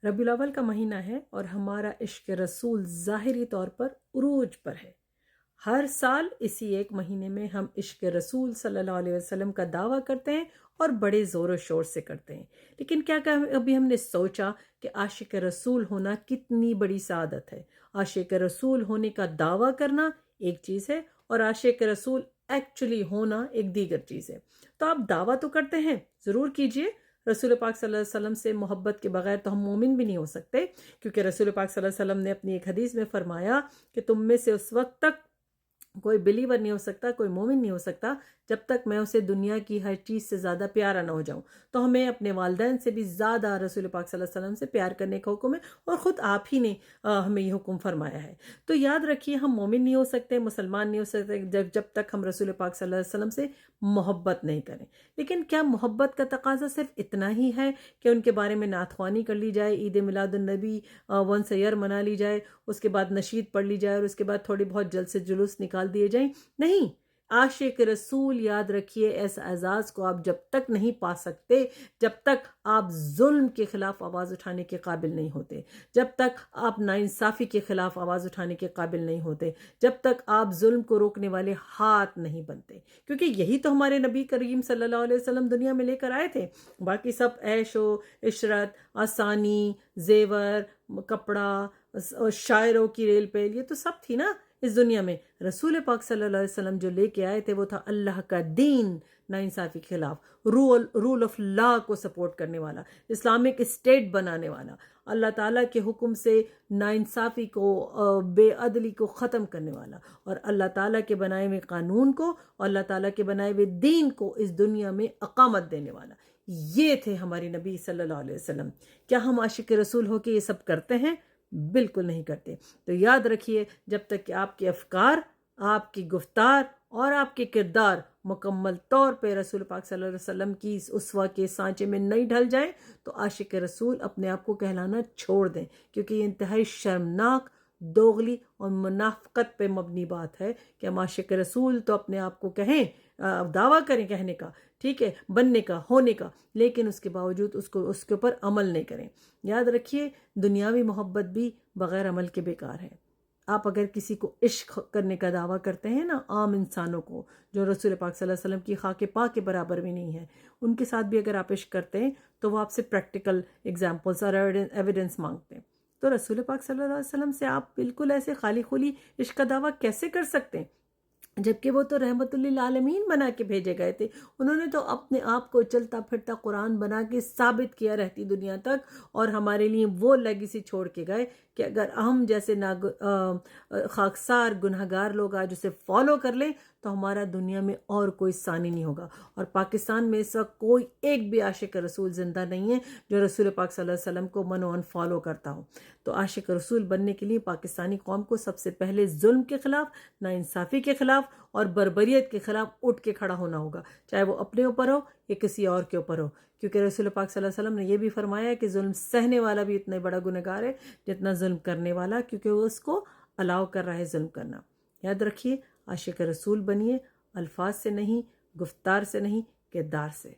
ربیع الاول کا مہینہ ہے اور ہمارا عشق رسول ظاہری طور پر عروج پر ہے۔ ہر سال اسی ایک مہینے میں ہم عشق رسول صلی اللہ علیہ وسلم کا دعویٰ کرتے ہیں اور بڑے زور و شور سے کرتے ہیں، لیکن کیا ابھی ہم نے سوچا کہ عاشق رسول ہونا کتنی بڑی سعادت ہے؟ عاشق رسول ہونے کا دعویٰ کرنا ایک چیز ہے اور عاشق رسول ایکچولی ہونا ایک دیگر چیز ہے۔ تو آپ دعویٰ تو کرتے ہیں، ضرور کیجئے۔ رسول پاک صلی اللہ علیہ وسلم سے محبت کے بغیر تو ہم مومن بھی نہیں ہو سکتے، کیونکہ رسول پاک صلی اللہ علیہ وسلم نے اپنی ایک حدیث میں فرمایا کہ تم میں سے اس وقت تک کوئی بلیور نہیں ہو سکتا، کوئی مومن نہیں ہو سکتا جب تک میں اسے دنیا کی ہر چیز سے زیادہ پیارا نہ ہو جاؤں۔ تو ہمیں اپنے والدین سے بھی زیادہ رسول پاک صلی اللہ علیہ وسلم سے پیار کرنے کا حکم ہے، اور خود آپ ہی نے ہمیں یہ حکم فرمایا ہے۔ تو یاد رکھیے، ہم مومن نہیں ہو سکتے، مسلمان نہیں ہو سکتے جب تک ہم رسول پاک صلی اللہ علیہ وسلم سے محبت نہیں کریں۔ لیکن کیا محبت کا تقاضا صرف اتنا ہی ہے کہ ان کے بارے میں نعت خوانی کر لی جائے، عید میلاد النبی ونس ایئر منا لی جائے، اس کے بعد نشید پڑھ لی جائے، اور اس کے بعد تھوڑی بہت جلد سے جلوس نکال دیے جائیں؟ نہیں، عاشق رسول، یاد رکھیے، اس اعزاز کو آپ جب تک نہیں پا سکتے جب تک آپ ظلم کے خلاف آواز اٹھانے کے قابل نہیں ہوتے، جب تک آپ ناانصافی کے خلاف آواز اٹھانے کے قابل نہیں ہوتے، جب تک آپ ظلم کو روکنے والے ہاتھ نہیں بنتے، کیونکہ یہی تو ہمارے نبی کریم صلی اللہ علیہ وسلم دنیا میں لے کر آئے تھے۔ باقی سب عیش و عشرت، آسانی، زیور، کپڑا، شاعروں کی ریل پیل، یہ تو سب تھی نا اس دنیا میں۔ رسول پاک صلی اللہ علیہ وسلم جو لے کے آئے تھے وہ تھا اللہ کا دین، ناانصافی کے خلاف، رول آف لا کو سپورٹ کرنے والا، اسلامک اسٹیٹ بنانے والا، اللہ تعالیٰ کے حکم سے ناانصافی کو، بے عدلی کو ختم کرنے والا، اور اللہ تعالیٰ کے بنائے ہوئے قانون کو اور اللہ تعالیٰ کے بنائے ہوئے دین کو اس دنیا میں اقامت دینے والا۔ یہ تھے ہمارے نبی صلی اللہ علیہ وسلم۔ کیا ہم عاشق رسول ہو کے یہ سب کرتے ہیں؟ بالکل نہیں کرتے۔ تو یاد رکھیے، جب تک کہ آپ کے افکار، آپ کی گفتار اور آپ کے کردار مکمل طور پہ رسول پاک صلی اللہ علیہ وسلم کی اس اسوہ کے سانچے میں نہیں ڈھل جائیں، تو عاشق رسول اپنے آپ کو کہلانا چھوڑ دیں، کیونکہ یہ انتہائی شرمناک، دوغلی اور منافقت پہ مبنی بات ہے کہ ہم عاشق رسول تو اپنے آپ کو کہیں، دعویٰ کریں کہنے کا، ٹھیک ہے، بننے کا، ہونے کا، لیکن اس کے باوجود اس کے اوپر عمل نہیں کریں۔ یاد رکھیے، دنیاوی محبت بھی بغیر عمل کے بیکار ہے۔ آپ اگر کسی کو عشق کرنے کا دعویٰ کرتے ہیں نا، عام انسانوں کو جو رسول پاک صلی اللہ علیہ وسلم کی خاک پاک کے برابر بھی نہیں ہے، ان کے ساتھ بھی اگر آپ عشق کرتے ہیں تو وہ آپ سے پریکٹیکل ایگزامپلس اور ایویڈنس مانگتے ہیں۔ تو رسول پاک صلی اللہ علیہ وسلم سے آپ بالکل ایسے خالی خولی عشق کا دعویٰ کیسے کر سکتے ہیں؟ جبکہ وہ تو رحمت للعالمین بنا کے بھیجے گئے تھے۔ انہوں نے تو اپنے آپ کو چلتا پھرتا قرآن بنا کے ثابت کیا رہتی دنیا تک، اور ہمارے لیے وہ لیگیسی چھوڑ کے گئے کہ اگر ہم جیسے خاکسار گنہگار لوگ آج اسے فالو کر لیں تو ہمارا دنیا میں اور کوئی ثانی نہیں ہوگا۔ اور پاکستان میں اس وقت کوئی ایک بھی عاشق رسول زندہ نہیں ہے جو رسول پاک صلی اللہ علیہ وسلم کو منوان فالو کرتا ہو۔ تو عاشق رسول بننے کے لیے پاکستانی قوم کو سب سے پہلے ظلم کے خلاف، ناانصافی کے خلاف اور بربریت کے خلاف اٹھ کے کھڑا ہونا ہوگا، چاہے وہ اپنے اوپر ہو یا کسی اور کے اوپر ہو، کیونکہ رسول پاک صلی اللہ علیہ وسلم نے یہ بھی فرمایا ہے کہ ظلم سہنے والا بھی اتنا بڑا گنہگار ہے جتنا ظلم کرنے والا، کیونکہ وہ اس کو الاؤ کر رہا ہے ظلم کرنا۔ یاد رکھیے، عاشق رسول بنیے، الفاظ سے نہیں، گفتار سے نہیں، کردار سے۔